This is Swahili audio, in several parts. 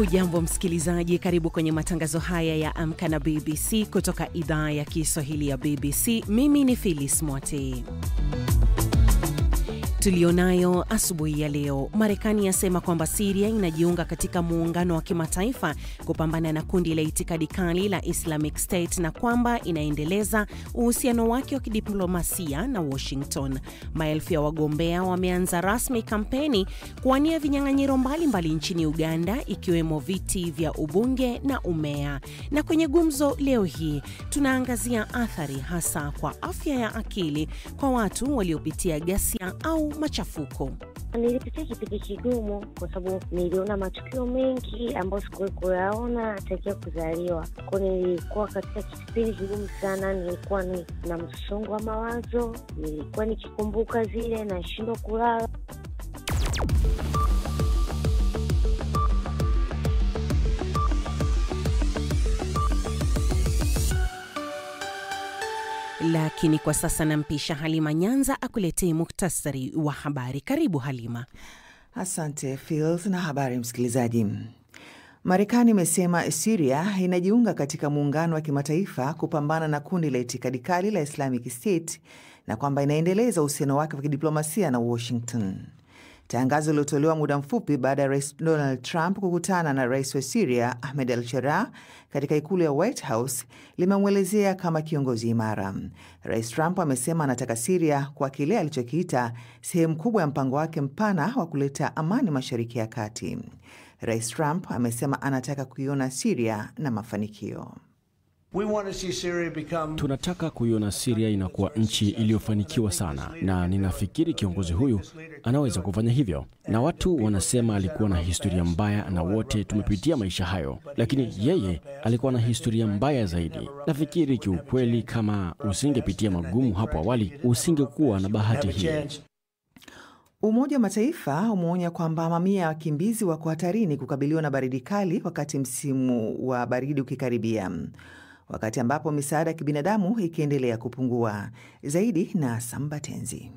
Hujambo msikilizaji, karibu kwenye matangazo haya ya Amka na BBC kutoka idhaa ya Kiswahili ya BBC. Mimi ni Phyllis Mwate. Tulionayo asubuhi ya leo: Marekani yasema kwamba Syria inajiunga katika muungano wa kimataifa kupambana na kundi la itikadi kali la Islamic State na kwamba inaendeleza uhusiano wake wa kidiplomasia na Washington. Maelfu ya wagombea wameanza rasmi kampeni kuwania vinyang'anyiro mbalimbali nchini Uganda, ikiwemo viti vya ubunge na umea. Na kwenye gumzo leo hii tunaangazia athari hasa kwa afya ya akili kwa watu waliopitia ghasia au machafuko. Nilipitia kipindi kigumu kwa sababu niliona matukio mengi ambayo sikuwahi kuyaona tangu kuzaliwa. Kwa nilikuwa katika kipindi kigumu sana, nilikuwa na msongo wa mawazo, nilikuwa nikikumbuka zile na nashindwa kulala. Lakini kwa sasa nampisha Halima Nyanza akuletee muktasari wa habari. Karibu Halima. Asante Phils, na habari msikilizaji. Marekani imesema Syria inajiunga katika muungano wa kimataifa kupambana na kundi la itikadi kali la Islamic State na kwamba inaendeleza uhusiano wake wa kidiplomasia na Washington. Tangazo lilotolewa muda mfupi baada ya Rais Donald Trump kukutana na Rais wa Syria Ahmed al-Sharaa katika ikulu ya White House limemwelezea kama kiongozi imara. Rais Trump amesema anataka Syria kwa kile alichokiita sehemu kubwa ya mpango wake mpana wa kuleta amani Mashariki ya Kati. Rais Trump amesema anataka kuiona Syria na mafanikio. Tunataka kuiona Syria inakuwa nchi iliyofanikiwa sana, na ninafikiri kiongozi huyu anaweza kufanya hivyo. Na watu wanasema alikuwa na historia mbaya, na wote tumepitia maisha hayo, lakini yeye alikuwa na historia mbaya zaidi. Nafikiri kiukweli, kama usingepitia magumu hapo awali, usingekuwa na bahati hii. Umoja wa Mataifa umeonya kwamba mamia ya wakimbizi wako hatarini kukabiliwa na baridi kali wakati msimu wa baridi ukikaribia, wakati ambapo misaada ya kibinadamu ikiendelea kupungua. Zaidi na Sambatenzi.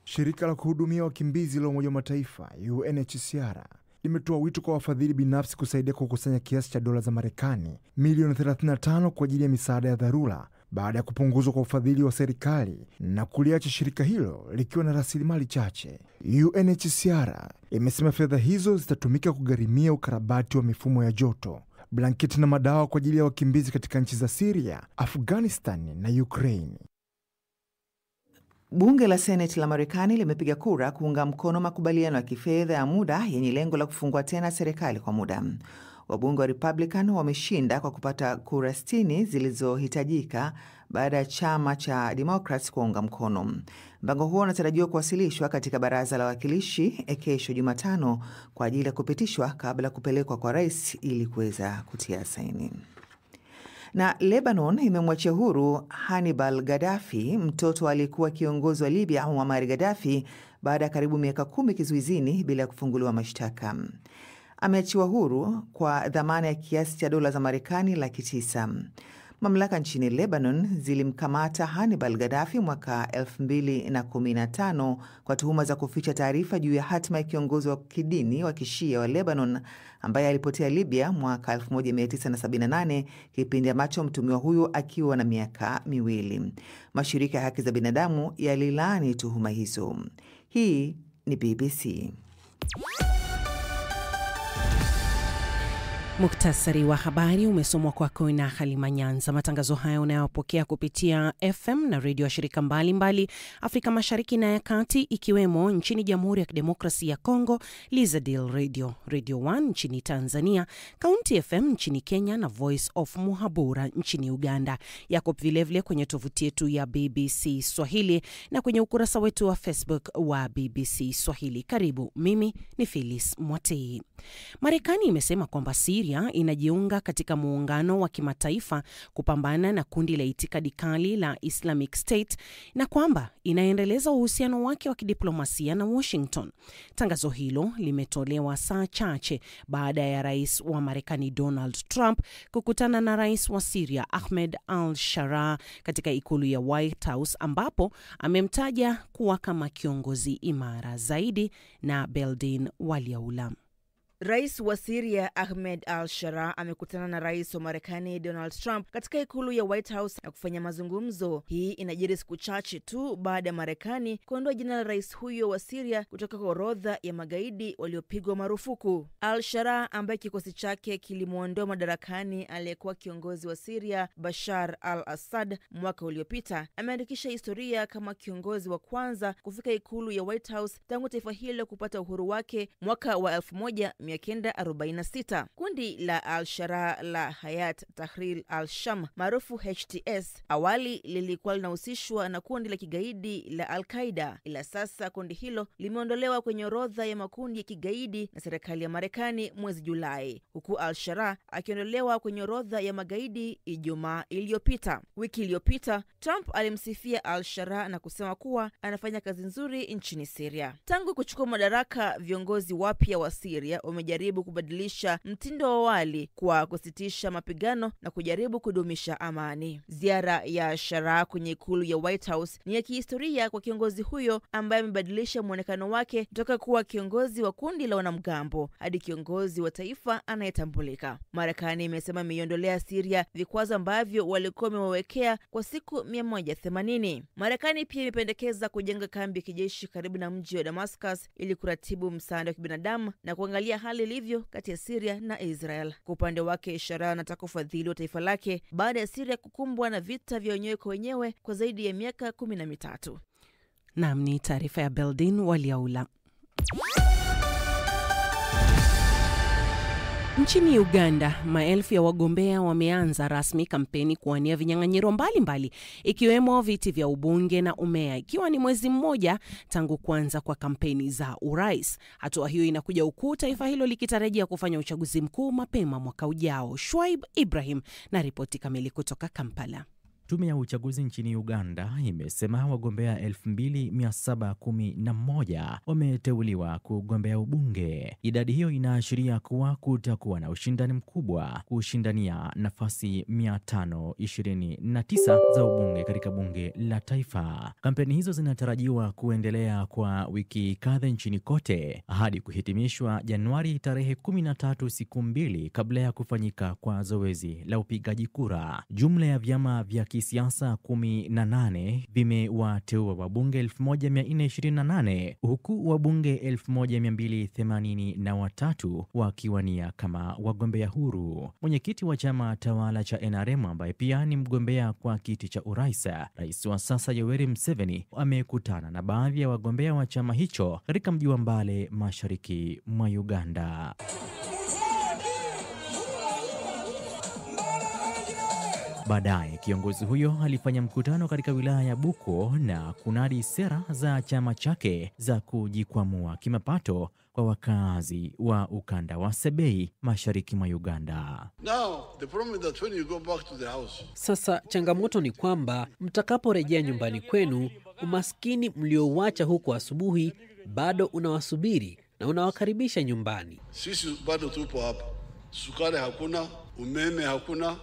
Shirika la kuhudumia wakimbizi la Umoja wa Mataifa UNHCR limetoa wito kwa wafadhili binafsi kusaidia kukusanya kiasi cha dola za Marekani milioni 35 kwa ajili ya misaada ya dharura baada ya kupunguzwa kwa ufadhili wa serikali na kuliacha shirika hilo likiwa na rasilimali chache. UNHCR imesema fedha hizo zitatumika kugharimia ukarabati wa mifumo ya joto, blanketi na madawa kwa ajili ya wakimbizi katika nchi za Syria, Afghanistan na Ukraine. Bunge la Seneti la Marekani limepiga kura kuunga mkono makubaliano ya kifedha ya muda yenye lengo la kufungua tena serikali kwa muda. Wabunge wa Republican wameshinda kwa kupata kura 60 zilizohitajika baada ya chama cha Democrats kuunga mkono. Mpango huo unatarajiwa kuwasilishwa katika baraza la wawakilishi kesho Jumatano kwa ajili ya kupitishwa kabla ya kupelekwa kwa rais ili kuweza kutia saini. Na Lebanon imemwachia huru Hannibal Gaddafi, mtoto aliyekuwa kiongozi wa Libya Muammar Gaddafi, baada ya karibu miaka 10 kizuizini bila kufunguliwa mashtaka. Ameachiwa huru kwa dhamana ya kiasi cha dola za Marekani 900,000. Mamlaka nchini Lebanon zilimkamata Hannibal Gaddafi mwaka 2015 kwa tuhuma za kuficha taarifa juu ya hatima ya kiongozi wa kidini wa Kishia wa Lebanon ambaye alipotea Libya mwaka 1978, kipindi ambacho mtumiwa huyo akiwa na miaka 2. Mashirika ya haki za binadamu yalilaani tuhuma hizo. Hii ni BBC. Muktasari wa habari umesomwa kwako na Halima Nyanza. Matangazo haya unayopokea kupitia FM na redio ya shirika mbalimbali Afrika Mashariki na ya Kati, ikiwemo nchini Jamhuri ya Kidemokrasia ya Kongo, Lizadil Radio, Radio 1 nchini Tanzania, County FM nchini Kenya na Voice of Muhabura nchini Uganda. Yako vilevile kwenye tovuti yetu ya BBC Swahili na kwenye ukurasa wetu wa Facebook wa BBC Swahili. Karibu, mimi ni Phyllis Mwate. Marekani imesema kwamba Syria inajiunga katika muungano wa kimataifa kupambana na kundi la itikadi kali la Islamic State na kwamba inaendeleza uhusiano wake wa kidiplomasia na Washington. Tangazo hilo limetolewa saa chache baada ya rais wa Marekani Donald Trump kukutana na rais wa Syria Ahmed al-Sharaa katika ikulu ya White House, ambapo amemtaja kuwa kama kiongozi imara zaidi. Na Beldin Waliaula. Rais wa Syria Ahmed al-Sharaa amekutana na rais wa Marekani Donald Trump katika ikulu ya White House na kufanya mazungumzo. Hii inajiri siku chache tu baada ya Marekani kuondoa jina la rais huyo wa Syria kutoka kwa orodha ya magaidi waliopigwa marufuku. Al-Sharaa ambaye kikosi chake kilimuondoa madarakani aliyekuwa kiongozi wa Syria Bashar al-Assad mwaka uliopita, ameandikisha historia kama kiongozi wa kwanza kufika ikulu ya White House tangu taifa hilo kupata uhuru wake mwaka wa 1946. Kundi la Al-Sharaa la Hayat Tahrir al-Sham maarufu HTS awali lilikuwa linahusishwa na kundi la kigaidi la Al-Qaeda, ila sasa kundi hilo limeondolewa kwenye orodha ya makundi ya kigaidi na serikali ya Marekani mwezi Julai, huku Al-Sharaa akiondolewa kwenye orodha ya magaidi Ijumaa iliyopita. Wiki iliyopita Trump alimsifia Al-Sharaa na kusema kuwa anafanya kazi nzuri nchini Syria. Tangu kuchukua madaraka, viongozi wapya wa Syria wamejaribu kubadilisha mtindo wa awali kwa kusitisha mapigano na kujaribu kudumisha amani. Ziara ya Sharaa kwenye ikulu ya White House ni ya kihistoria kwa kiongozi huyo ambaye amebadilisha muonekano wake kutoka kuwa kiongozi wa kundi la wanamgambo hadi kiongozi wa taifa anayetambulika. Marekani imesema imeiondolea Syria vikwazo ambavyo walikuwa wamewekea kwa siku 180. Marekani pia imependekeza kujenga kambi ya kijeshi karibu na mji wa Damascus ili kuratibu msaada wa kibinadamu na kuangalia hali ilivyo kati ya Syria na Israel. Kwa upande wake, Sharaa anataka ufadhili wa taifa lake baada ya Syria kukumbwa na vita vya wenyewe kwa wenyewe kwa zaidi ya miaka 13. Naam, ni taarifa ya Beldin Waliaula. Nchini Uganda, maelfu ya wagombea wameanza rasmi kampeni kuwania vinyang'anyiro mbalimbali ikiwemo viti vya ubunge na umea, ikiwa ni mwezi mmoja tangu kuanza kwa kampeni za urais. Hatua hiyo inakuja huku taifa hilo likitarajia kufanya uchaguzi mkuu mapema mwaka ujao. Shuaib Ibrahim na ripoti kamili kutoka Kampala. Tume ya uchaguzi nchini Uganda imesema wagombea 2711 wameteuliwa kugombea ubunge. Idadi hiyo inaashiria kuwa kutakuwa na ushindani mkubwa kushindania nafasi 529 za ubunge katika bunge la taifa. Kampeni hizo zinatarajiwa kuendelea kwa wiki kadhaa nchini kote hadi kuhitimishwa Januari tarehe 13, siku mbili kabla ya kufanyika kwa zoezi la upigaji kura. Jumla ya vyama vya siasa 18 vimewateua wabunge 1428 huku wabunge 1283 wakiwania kama wagombea huru. Mwenyekiti wa chama tawala cha NRM ambaye pia ni mgombea kwa kiti cha urais, rais wa sasa Yoweri Museveni, amekutana na baadhi ya wagombea wa chama hicho katika mji wa Mbale, mashariki mwa Uganda. Baadaye kiongozi huyo alifanya mkutano katika wilaya ya Buko na kunadi sera za chama chake za kujikwamua kimapato kwa wakazi wa ukanda wa Sebei, mashariki mwa Uganda. Sasa changamoto ni kwamba mtakaporejea nyumbani kwenu, umaskini mliouacha huko asubuhi bado unawasubiri na unawakaribisha nyumbani. Sisi bado tupo hapa. Sukari hakuna, umeme hakuna,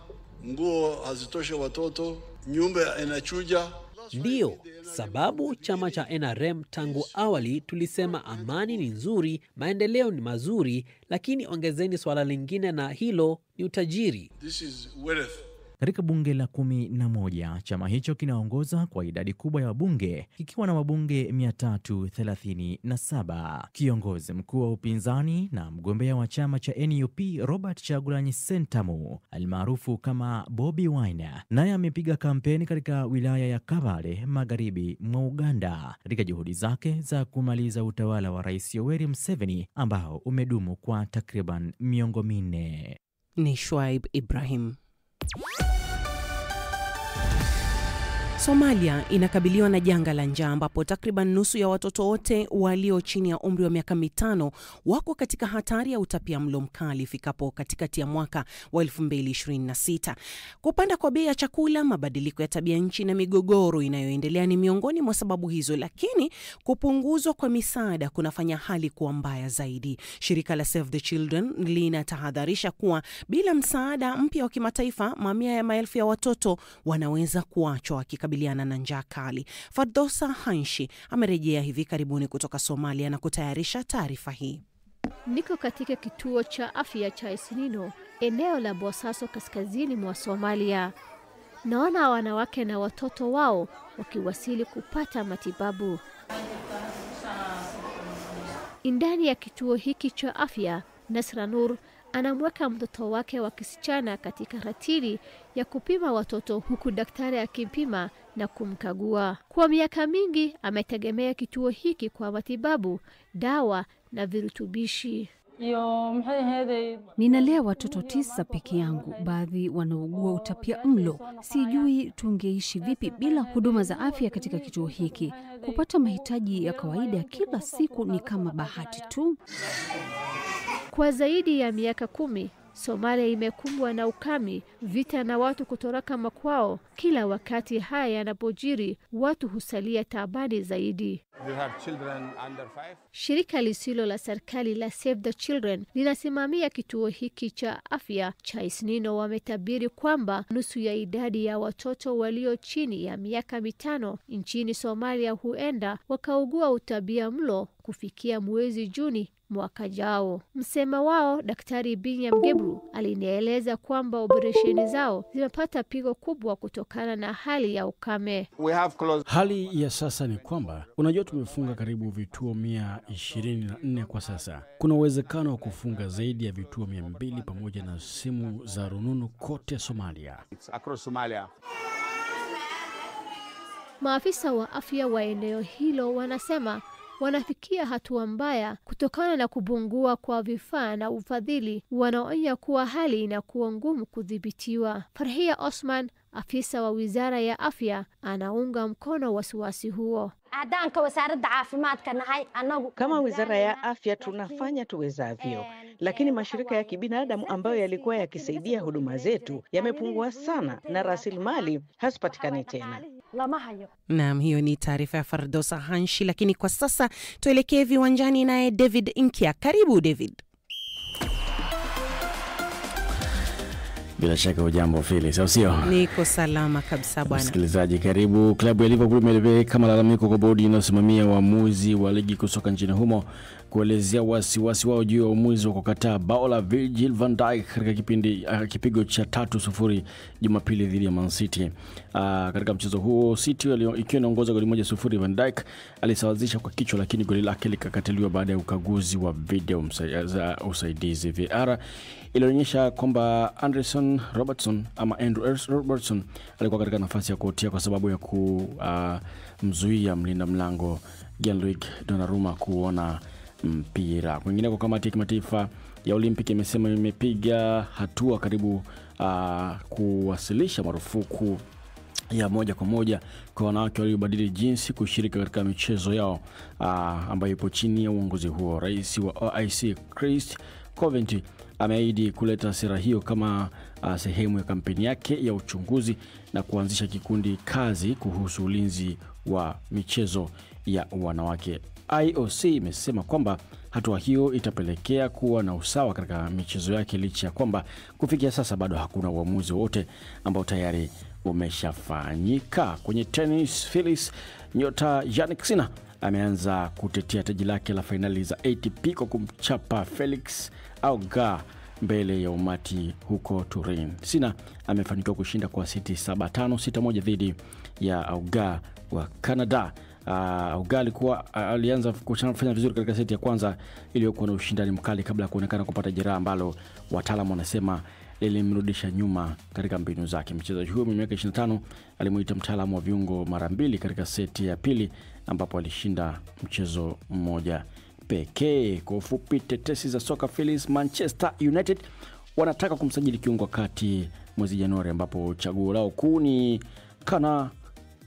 nguo hazitoshe watoto, nyumba inachuja. Ndiyo sababu chama cha NRM tangu awali tulisema amani ni nzuri, maendeleo ni mazuri, lakini ongezeni swala lingine na hilo ni utajiri. This is wealth. Katika bunge la 11, chama hicho kinaongoza kwa idadi kubwa ya wabunge kikiwa na wabunge 337. Kiongozi mkuu wa upinzani na mgombea wa chama cha NUP Robert Kyagulanyi Ssentamu almaarufu kama Bobi Wine naye amepiga kampeni katika wilaya ya Kabale, magharibi mwa Uganda, katika juhudi zake za kumaliza utawala wa Rais Yoweri Museveni ambao umedumu kwa takriban miongo minne. Ni Shuaib Ibrahim. Somalia inakabiliwa na janga la njaa ambapo takriban nusu ya watoto wote walio chini ya umri wa miaka 5 wako katika hatari ya utapiamlo mkali ifikapo katikati ya mwaka wa 2026. Kupanda kwa bei ya chakula, mabadiliko ya tabia nchi na migogoro inayoendelea ni miongoni mwa sababu hizo, lakini kupunguzwa kwa misaada kunafanya hali kuwa mbaya zaidi. Shirika la Save the Children linatahadharisha kuwa bila msaada mpya wa kimataifa, mamia ya maelfu ya watoto wanaweza kuachwa wakikabiliana na njaa kali. Fardosa Hanshi amerejea hivi karibuni kutoka Somalia na kutayarisha taarifa hii. Niko katika kituo cha afya cha Isniino, eneo la Bosaso kaskazini mwa Somalia. Naona wanawake na watoto wao wakiwasili kupata matibabu. Ndani ya kituo hiki cha afya, Nasra Nur anamweka mtoto wake wa kisichana katika ratili ya kupima watoto, huku daktari akimpima na kumkagua. Kwa miaka mingi ametegemea kituo hiki kwa matibabu, dawa na virutubishi. Ninalea watoto 9 peke yangu, baadhi wanaugua utapia mlo. Sijui tungeishi vipi bila huduma za afya katika kituo hiki. Kupata mahitaji ya kawaida kila siku ni kama bahati tu. Kwa zaidi ya miaka 10, Somalia imekumbwa na ukame, vita na watu kutoroka makwao. Kila wakati haya yanapojiri, watu husalia taabani zaidi. Shirika lisilo la serikali la Save the Children linasimamia kituo hiki cha afya cha Isniino. Wametabiri kwamba nusu ya idadi ya watoto walio chini ya miaka 5 nchini Somalia huenda wakaugua utapia mlo kufikia mwezi Juni mwaka jao. Msema wao Daktari Binyam Gebru alinieleza kwamba operesheni zao zimepata pigo kubwa kutokana na hali ya ukame. Hali ya sasa ni kwamba unajua, tumefunga karibu vituo 124 kwa sasa. Kuna uwezekano wa kufunga zaidi ya vituo 200 pamoja na simu za rununu kote Somalia. Maafisa wa afya wa eneo hilo wanasema wanafikia hatua mbaya kutokana na kupungua kwa vifaa na ufadhili. Wanaonya kuwa hali inakuwa ngumu kudhibitiwa. Farhia Osman, afisa wa Wizara ya Afya, anaunga mkono wasiwasi huo. Kama Wizara ya Afya tunafanya tuwezavyo, lakini mashirika ya kibinadamu ambayo yalikuwa yakisaidia huduma zetu yamepungua sana na rasilimali hazipatikani tena. Naam, hiyo ni taarifa ya Fardosa Hanshi, lakini kwa sasa tuelekee viwanjani naye David Inkia. Karibu David. Bila shaka ujambo Phyllis, au sio? Niko salama kabisa bwana. Msikilizaji, karibu. Klabu ya Liverpool imepeleka malalamiko kwa bodi inayosimamia uamuzi wa ligi kusoka nchini humo kuelezea wasiwasi wao juu ya uamuzi wa kukataa bao la Virgil van Dijk katika kipigo cha 3-0 Jumapili dhidi ya Man City. Katika mchezo huo City ikiwa inaongoza goli 1-0, Van Dijk alisawazisha kwa kichwa, lakini goli lake likakataliwa baada ya ukaguzi wa video za usaidizi. VAR ilionyesha kwamba Andrew Robertson alikuwa katika nafasi ya kuotea kwa sababu ya kumzuia mlinda mlango Gianluigi Donnarumma kuona mpira. Kwingine, kwa kamati ya kimataifa ya Olimpiki imesema imepiga hatua karibu kuwasilisha marufuku ya moja kwa moja kwa wanawake waliobadili jinsi kushiriki katika michezo yao ambayo ipo chini ya uongozi huo. Rais wa OIC Chris Coventry ameahidi kuleta sera hiyo kama sehemu ya kampeni yake ya uchunguzi na kuanzisha kikundi kazi kuhusu ulinzi wa michezo ya wanawake. IOC imesema kwamba hatua hiyo itapelekea kuwa na usawa katika michezo yake, licha ya kwamba kufikia sasa bado hakuna uamuzi wote ambao tayari umeshafanyika. Kwenye tennis, Phyllis, nyota Jannik Sinner ameanza kutetea taji lake la finali za ATP kwa kumchapa Felix Auger mbele ya umati huko Turin. Sinner amefanikiwa kushinda kwa seti 7-5, 6-1 dhidi ya Auger wa Canada. Auger alianza kufanya vizuri katika seti ya kwanza iliyokuwa na ushindani mkali kabla ya kuonekana kupata jeraha ambalo wataalamu wanasema lilimrudisha nyuma katika mbinu zake. Mchezaji huyo mwenye miaka 25 alimuita mtaalamu wa viungo mara 2 katika seti ya pili ambapo alishinda mchezo mmoja pekee. Kwa ufupi, tetesi za soka Phyllis, Manchester United wanataka kumsajili kiungo kati mwezi Januari, ambapo chaguo lao kuu ni Conor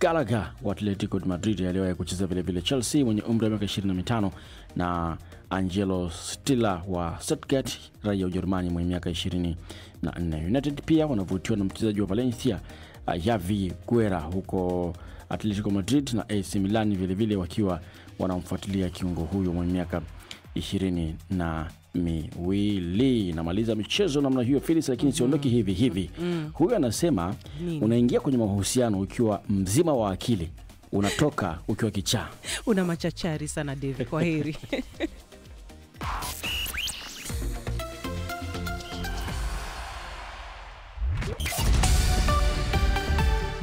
Gallagher wa Atletico de Madrid aliyewahi kucheza vile vile Chelsea mwenye umri wa miaka 25 na Angelo Stiller wa Stuttgart raia wa Ujerumani mwenye miaka 24. United pia wanavutiwa na mchezaji wa Valencia Javi Guerra huko Atletico Madrid na AC Milan vile vile wakiwa wanamfuatilia kiungo huyo mwenye miaka 22. Namaliza michezo namna hiyo Phyllis, lakini siondoki hivi. Huyo anasema unaingia kwenye mahusiano ukiwa mzima wa akili, unatoka ukiwa kichaa. Una machachari sana David, kwa heri.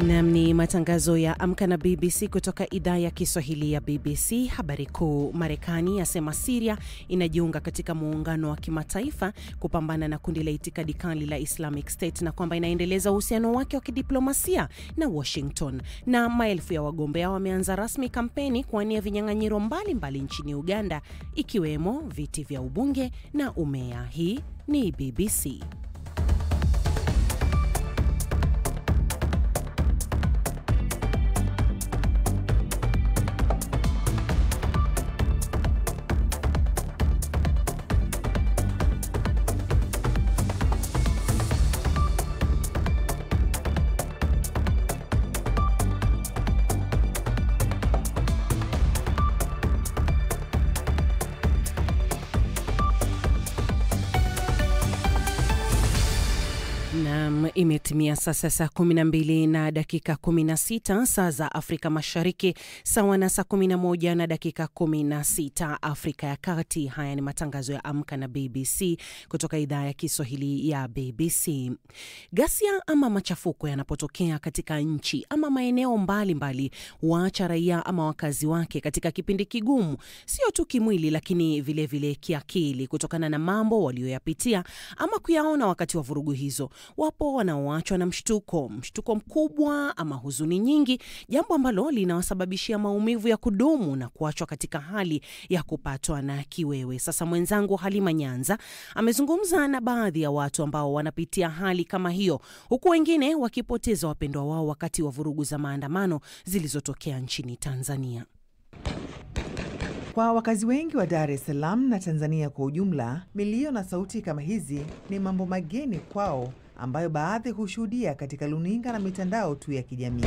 Nam ni matangazo ya Amka na BBC kutoka idhaa ya Kiswahili ya BBC. Habari kuu: Marekani yasema Syria inajiunga katika muungano wa kimataifa kupambana na kundi la itikadi kali la Islamic State na kwamba inaendeleza uhusiano wake wa kidiplomasia na Washington. Na maelfu ya wagombea wameanza rasmi kampeni kuwania vinyang'anyiro mbalimbali nchini Uganda, ikiwemo viti vya ubunge na umea. Hii ni BBC. Imetimia sasa saa 12 na dakika 16 saa za Afrika Mashariki, sawa na saa 11 na dakika 16 Afrika ya Kati. Haya ni matangazo ya Amka na BBC kutoka idhaa ya Kiswahili ya BBC. Ghasia ama machafuko yanapotokea katika nchi ama maeneo mbalimbali, waacha raia ama wakazi wake katika kipindi kigumu, sio tu kimwili lakini vile vile kiakili, kutokana na mambo walioyapitia ama kuyaona wakati wa vurugu hizo. Wapo wanaoachwa na mshtuko mkubwa ama huzuni nyingi, jambo ambalo linawasababishia maumivu ya kudumu na kuachwa katika hali ya kupatwa na kiwewe. Sasa mwenzangu Halima Nyanza amezungumza na baadhi ya watu ambao wanapitia hali kama hiyo, huku wengine wakipoteza wapendwa wao wakati wa vurugu za maandamano zilizotokea nchini Tanzania. Kwa wakazi wengi wa Dar es Salaam na Tanzania kwa ujumla, milio na sauti kama hizi ni mambo mageni kwao, ambayo baadhi hushuhudia katika luninga na mitandao tu ya kijamii.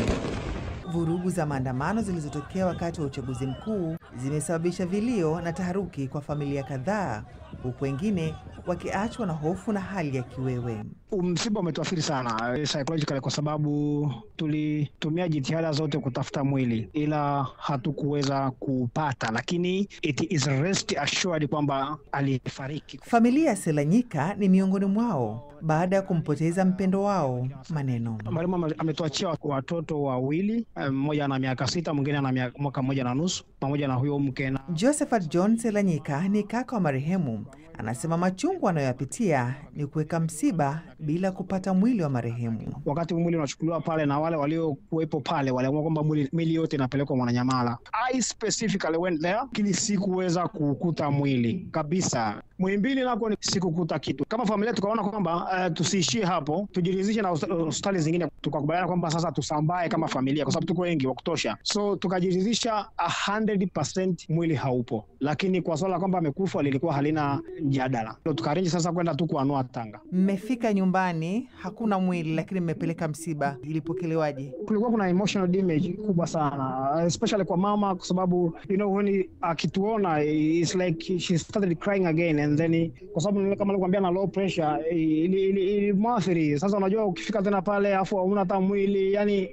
Vurugu za maandamano zilizotokea wakati wa uchaguzi mkuu zimesababisha vilio na taharuki kwa familia kadhaa, huku wengine wakiachwa na hofu na hali ya kiwewe. Msiba umetuathiri sana psychologically kwa sababu tulitumia jitihada zote kutafuta mwili ila hatukuweza kupata, lakini it is rest assured kwamba alifariki. Familia Selanyika ni miongoni mwao baada ya kumpoteza mpendo wao. Maneno: Marehemu ametuachia watoto wawili, mmoja ana miaka 6, mwingine ana mwaka 1.5, pamoja na huyo mke. Josephat John Selanyika ni kaka wa marehemu. Anasema machungu anayoyapitia ni kuweka msiba bila kupata mwili wa marehemu. Wakati mwili unachukuliwa pale na wale waliokuwepo pale waliamua kwamba mwili yote inapelekwa Mwananyamala. I specifically went there, lakini sikuweza kukuta mwili kabisa. Muhimbili nako sikukuta kitu. Kama familia tukaona kwamba tusiishie hapo, tujiridhishe na hospitali zingine. Tukakubaliana kwamba sasa tusambae kama familia kwa sababu tuko wengi wa kutosha. So tukajiridhisha 100% mwili haupo. Lakini kwa swala kwamba amekufa lilikuwa halina mjadala. Tukaarrange sasa kwenda tu kuanua Tanga. Mmefika nyumbani, hakuna mwili lakini mmepeleka msiba. Ilipokelewaje? Kulikuwa kuna emotional damage kubwa sana, especially kwa mama, kwa sababu when akituona it's like she started crying again, and then kwa sababu kama nilikwambia na low pressure ili mwathiri. Sasa unajua ukifika tena pale afu hauna hata mwili, yani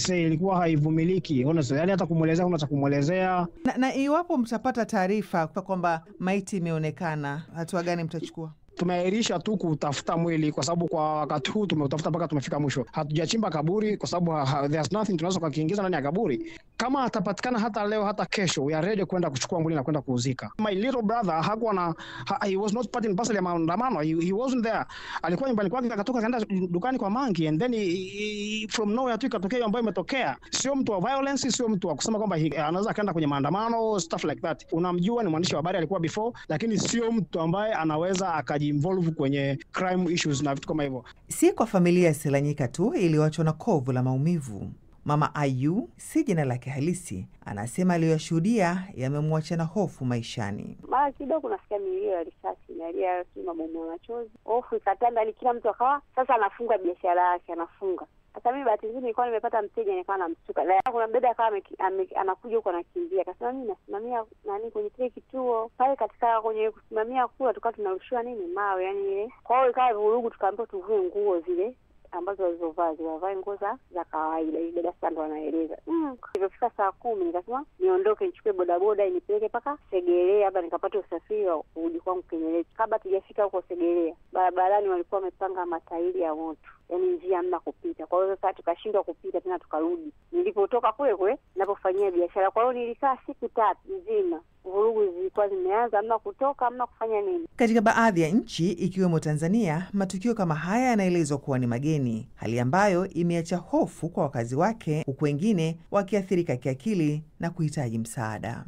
ilikuwa haivumiliki honestly, yani hata kumuelezea una cha kumuelezea. Na iwapo mtapata taarifa kwamba maiti imeonekana, hatua gani mtachukua? Tumeahirisha tu kutafuta mwili kwa sababu kwa wakati huu tumeutafuta mpaka tumefika mwisho. Hatujachimba kaburi kwa sababu there's nothing tunaweza kuingiza ndani ya kaburi. Kama atapatikana hata leo hata kesho, we are ready kwenda kuchukua mwili na kwenda kuuzika. My little brother he was not part and parcel ya maandamano. He wasn't there. Alikuwa nyumbani kwake, akatoka kaenda dukani kwa mangi, and then from nowhere tu ikatokea ambayo imetokea. Sio mtu wa violence, sio mtu wa kusema kwamba anaweza kaenda kwenye maandamano, stuff like that. Unamjua, ni mwandishi wa habari, alikuwa before, lakini sio mtu ambaye anaweza involve kwenye crime issues na vitu kama hivyo. Si kwa familia ya Selanyika tu iliyoachwa na kovu la maumivu. Mama Ayu, si jina lake halisi, anasema aliyoshuhudia yamemwacha na hofu maishani. Mara kidogo nasikia milio ya risasi, nalia mabomu ya machozi. Hofu ikatanda, ni kila mtu akawa sasa anafunga biashara yake, anafunga. Hata mimi bahati nzuri nilikuwa nimepata mteja, nilikuwa namsuka. Kuna mbeda akawa anakuja huko anakimbia. Akasema mimi nasimamia kwenye kile kituo. Pale katika kwenye kusimamia kula tukawa tunarushiwa mawe, yani ile. Kwa hiyo ikawa vurugu, tukaambiwa tuvue nguo zile ambazo walizovaa, zile nguo za kawaida. Ile dada sasa ndo anaeleza. ilipofika saa 10 nikasema niondoke nichukue bodaboda inipeleke mpaka Segerea hapa nikapata usafiri wa kurudi kwangu Kinyerezi. Kabla tujafika huko Segerea, barabarani walikuwa wamepanga matairi ya moto. Yaani njia hamna kupita. Kwa hiyo sasa tukashindwa kupita tena tukarudi. Nilipotoka kule ninapofanyia biashara. Kwa hiyo nilikaa siku 3 nzima. Vurugu zilikuwa zimeanza, hamna kutoka, hamna kufanya nini. Katika baadhi ya nchi ikiwemo Tanzania, matukio kama haya yanaelezwa kuwa ni mageni, hali ambayo imeacha hofu kwa wakazi wake, huku wengine wakiathirika kiakili na kuhitaji msaada.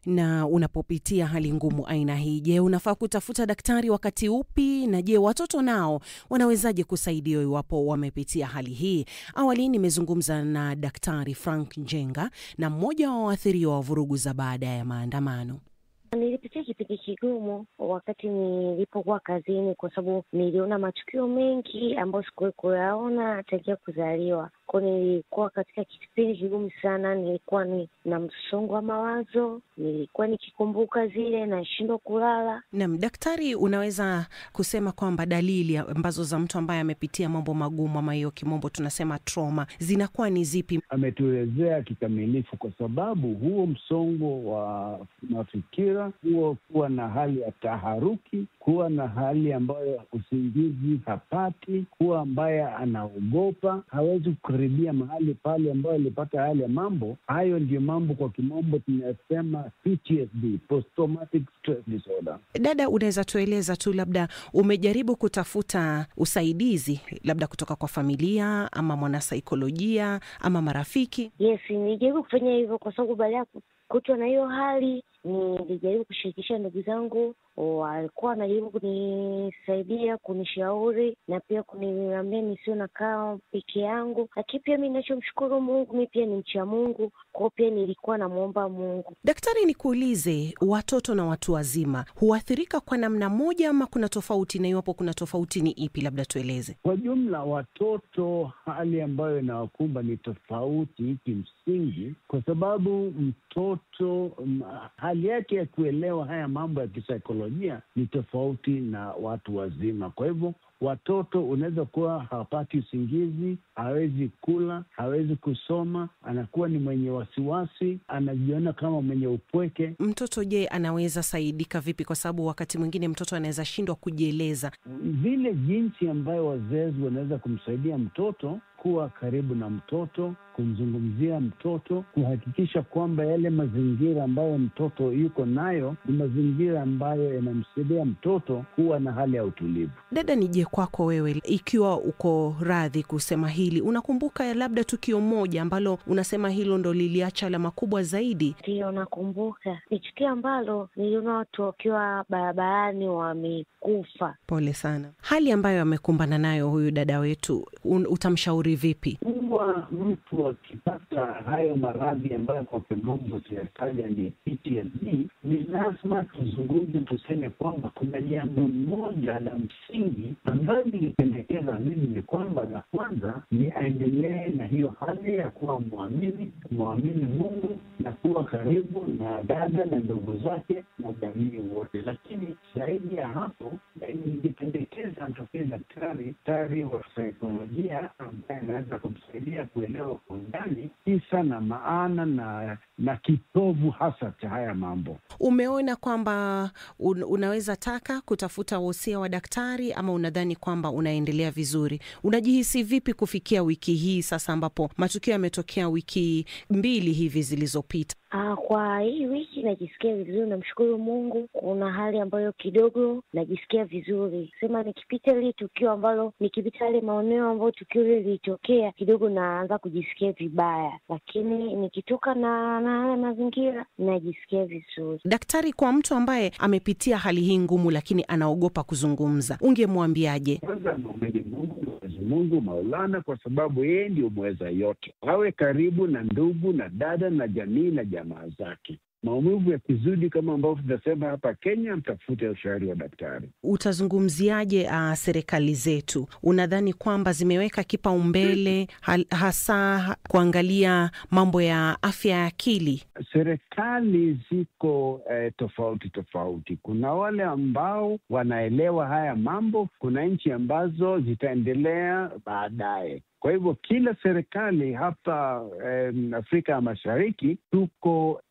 Na unapopitia hali ngumu aina hii, je, unafaa kutafuta daktari wakati upi? Na je, watoto nao wanawezaje kusaidiwa iwapo wamepitia hali hii? Awali nimezungumza na Daktari Frank Njenga, na mmoja wa waathiriwa wa vurugu za baada ya maandamano. Nilipitia kipindi kigumu wakati nilipokuwa kazini, kwa sababu niliona matukio mengi ambayo sikuwahi kuyaona tangia kuzaliwa. Kwa nilikuwa katika kipindi kigumu sana, nilikuwa na msongo wa mawazo, nilikuwa nikikumbuka zile nashindwa kulala. Naam, daktari, unaweza kusema kwamba dalili ambazo za mtu ambaye amepitia mambo magumu, ama hiyo kimombo tunasema trauma, zinakuwa ni zipi? Ametuelezea kikamilifu, kwa sababu huo msongo wa mafikira, huo kuwa na hali ya taharuki, kuwa na hali ambayo usingizi hapati, kuwa ambaye anaogopa, hawezi kukaribia mahali pale ambayo alipata hali ya mambo. Hayo ndio mambo kwa kimombo tunasema PTSD, Post Traumatic Stress Disorder. Dada, unaweza tueleza tu, labda umejaribu kutafuta usaidizi labda kutoka kwa familia ama mwanasaikolojia ama marafiki? Yes, nilijaribu kufanya hivyo, kwa sababu baada ya kutwa na hiyo hali nilijaribu kushirikisha ndugu zangu, walikuwa wanajaribu kunisaidia, kunishauri na pia kuniambia nisio nakaa peke yangu. Lakini pia mimi ninachomshukuru Mungu, mimi pia ni mcha Mungu, kwa pia nilikuwa namuomba Mungu. Daktari, nikuulize, watoto na watu wazima huathirika kwa namna moja ama kuna tofauti, na iwapo kuna tofauti ni ipi? Labda tueleze. Kwa jumla watoto hali ambayo inawakumba ni tofauti kimsingi, kwa sababu mtoto hali yake ya kuelewa haya mambo ya kisaikolojia ni tofauti na watu wazima. Kwa hivyo watoto unaweza kuwa hawapati usingizi, hawezi kula, hawezi kusoma, anakuwa ni mwenye wasiwasi, anajiona kama mwenye upweke. Mtoto je, anaweza saidika vipi? Kwa sababu wakati mwingine mtoto anaweza shindwa kujieleza. Vile jinsi ambayo wazazi wanaweza kumsaidia mtoto, kuwa karibu na mtoto, kumzungumzia mtoto, kuhakikisha kwamba yale mazingira ambayo mtoto yuko nayo ni mazingira ambayo yanamsaidia mtoto kuwa na hali ya utulivu. Dada, nije kwako wewe, ikiwa uko radhi kusema hili, unakumbuka labda tukio moja ambalo unasema hilo ndo liliacha alama kubwa zaidi? Ndio, nakumbuka. Ni tukio ambalo niliona watu wakiwa barabarani wamekufa. Pole sana. Hali ambayo amekumbana nayo huyu dada wetu, utamshauri vipi? Huwa mtu akipata hayo maradhi ambayo kwa kimombo tunataja ni PTSD, ni lazima tuzungumze, tuseme kwamba kuna jambo moja la msingi ambayo nilipendekeza mimi, ni kwamba la kwanza ni aendelee na hiyo hali ya kuwa mwamini Mungu na kuwa karibu na dada na ndugu zake na jamii wote. Lakini zaidi ya hapo, nilipendekeza atokee daktari wa saikolojia ambaye anaweza kumsaidia kuelewa kwa undani kisa na maana na kitovu hasa cha haya mambo. Umeona kwamba unaweza taka kutafuta wosia wa daktari, ama unadhani kwamba unaendelea vizuri? Unajihisi vipi kufikia wiki hii sasa, ambapo matukio yametokea wiki 2 hivi zilizopita? Kwa hii wiki najisikia vizuri, namshukuru Mungu. Kuna hali ambayo kidogo najisikia vizuri. Sema nikipita ile tukio ambalo nikipita ile maeneo ambayo tukio ile lilitokea, kidogo naanza kujisikia vibaya, lakini nikitoka na mazingira najisikia vizuri. Daktari, kwa mtu ambaye amepitia hali hii ngumu lakini anaogopa kuzungumza, ungemwambiaje? Kwanza Mungu Maulana, kwa sababu yeye ndio mweza yote. Awe karibu na ndugu na dada na jamii na jamaa zake. Maumivu yakizidi kama ambavyo tunasema hapa Kenya, mtafute ushauri wa daktari. Utazungumziaje serikali zetu? Unadhani kwamba zimeweka kipaumbele hasa kuangalia mambo ya afya ya akili? Serikali ziko tofauti. Kuna wale ambao wanaelewa haya mambo, kuna nchi ambazo zitaendelea baadaye. Kwa hivyo kila serikali hapa Afrika ya Mashariki tuko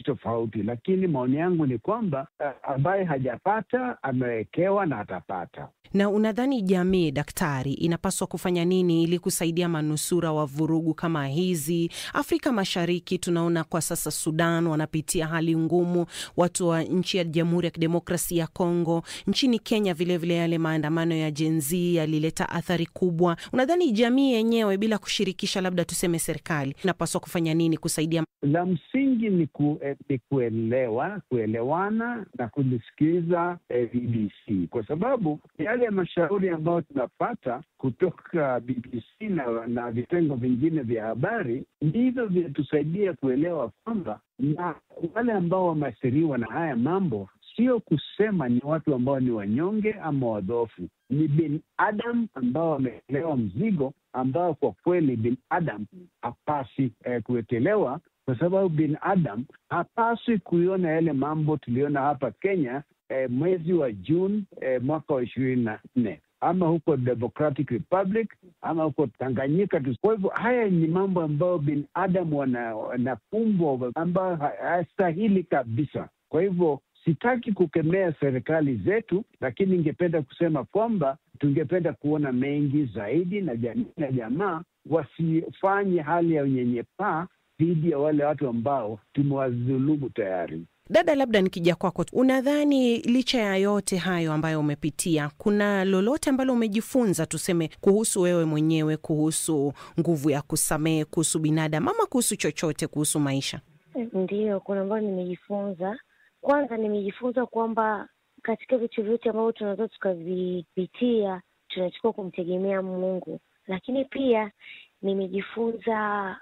tofauti, lakini maoni yangu ni kwamba ambaye hajapata amewekewa na atapata. Na unadhani jamii, daktari, inapaswa kufanya nini ili kusaidia manusura wa vurugu kama hizi? Afrika Mashariki tunaona kwa sasa Sudan wanapitia hali ngumu, watu wa nchi ya Jamhuri ya Kidemokrasia ya Kongo, nchini Kenya vile yale maandamano ya Gen Z yalileta athari kubwa. Unadhani jamii yenyewe bila kushirikisha labda tuseme serikali inapaswa kufanya nini kusaidia? La msingi ni kuelewana na kulisikiza BBC, kwa sababu yale mashauri ambayo tunapata kutoka BBC na vitengo vingine vya habari ndivyo vinatusaidia kuelewa kwamba na wale ambao wameathiriwa na haya mambo sio kusema ni watu ambao ni wanyonge ama wadhaifu, ni binadamu ambao wameelewa mzigo ambao kwa kweli binadamu hapasi kuwekelewa, kwa sababu binadamu hapaswi kuiona yale mambo tuliona hapa Kenya mwezi wa Juni mwaka wa 24 ama huko Democratic Republic ama huko Tanganyika. Kwa hivyo haya ni mambo ambayo binadamu wanakumbwa ambayo hayastahili kabisa. Kwa hivyo sitaki kukemea serikali zetu, lakini ningependa kusema kwamba tungependa kuona mengi zaidi na jamii na jamaa wasifanye hali ya unyenyepaa dhidi ya wale watu ambao tumewadhulumu tayari. Dada, labda nikija kwako, unadhani licha ya yote hayo ambayo umepitia, kuna lolote ambalo umejifunza tuseme kuhusu wewe mwenyewe, kuhusu nguvu ya kusamehe, kuhusu binadamu ama kuhusu chochote, kuhusu maisha? Ndiyo, kuna ambayo nimejifunza. Kwanza nimejifunza kwamba katika vitu vyote ambavyo tunaweza tukavipitia tunachukua kumtegemea Mungu, lakini pia nimejifunza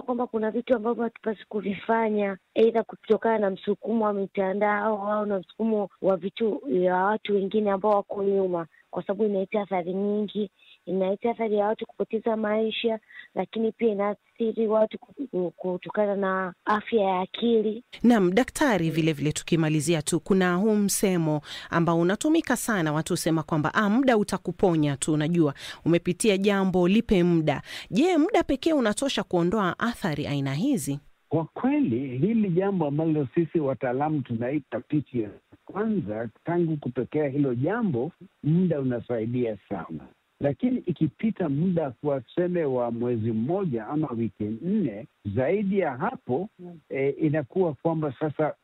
kwamba kuna vitu ambavyo hatupaswi kuvifanya aidha kutokana na msukumo wa mitandao au na msukumo wa vitu ya watu wengine ambao wako nyuma, kwa sababu inaleta athari nyingi. Inaleta athari ya watu kupoteza maisha, lakini pia inaathiri watu kutokana na afya ya akili. Naam, daktari, vile tukimalizia tu, kuna huu msemo ambao unatumika sana, watu husema kwamba muda utakuponya tu, unajua umepitia jambo, lipe muda. Je, muda pekee unatosha kuondoa athari aina hizi? Kwa kweli hili jambo ambalo sisi wataalamu tunaita PTSD, kwanza tangu kutokea hilo jambo muda unasaidia sana, lakini ikipita muda kwa tuseme wa mwezi mmoja ama wiki 4, zaidi ya hapo inakuwa kwamba sasa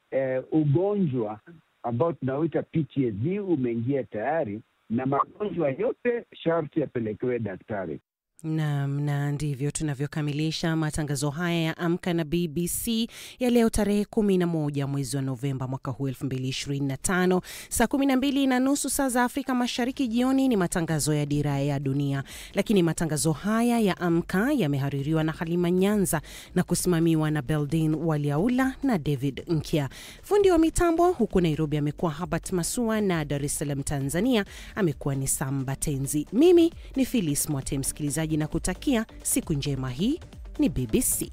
ugonjwa ambao tunauita PTSD umeingia tayari, na magonjwa yote sharti yapelekewe daktari. Naam, na ndivyo tunavyokamilisha matangazo haya ya Amka na BBC ya leo tarehe 11 mwezi wa Novemba mwaka huu 2025, saa 12:30 saa za Afrika Mashariki jioni. Ni matangazo ya Dira ya Dunia, lakini matangazo haya ya Amka yamehaririwa na Halima Nyanza na kusimamiwa na Beldin Waliaula na David Nkia. Fundi wa mitambo huku Nairobi amekuwa Habat Masua na Dar es Salaam Tanzania amekuwa ni Samba Tenzi. Mimi ni Phyllis Mwate, msikilizaji na kutakia siku njema. Hii ni BBC.